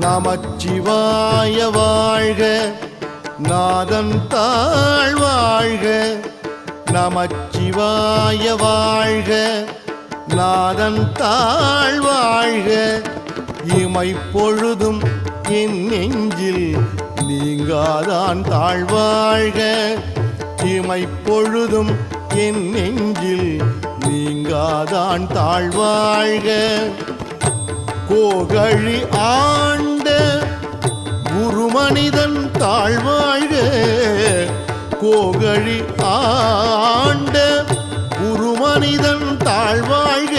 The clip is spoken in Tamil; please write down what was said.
நமச்சிவாய வாழ்க, நாதன் தாழ் வாழ்க. நமச்சிவாய வாழ்க, நாதன் தாழ் வாழ்க. இமைப்பொழுதும் என் நெஞ்சில் நீங்காதான் தாழ்வாழ்க. இமைப்பொழுதும் என் நெஞ்சில் நீங்காதான் தாழ்வாழ்க. கோகழி ஆண்ட குருமனிதன் தாழ்வாழ்க. கோகழி ஆண்ட குருமனிதன் தாழ்வாழ்க.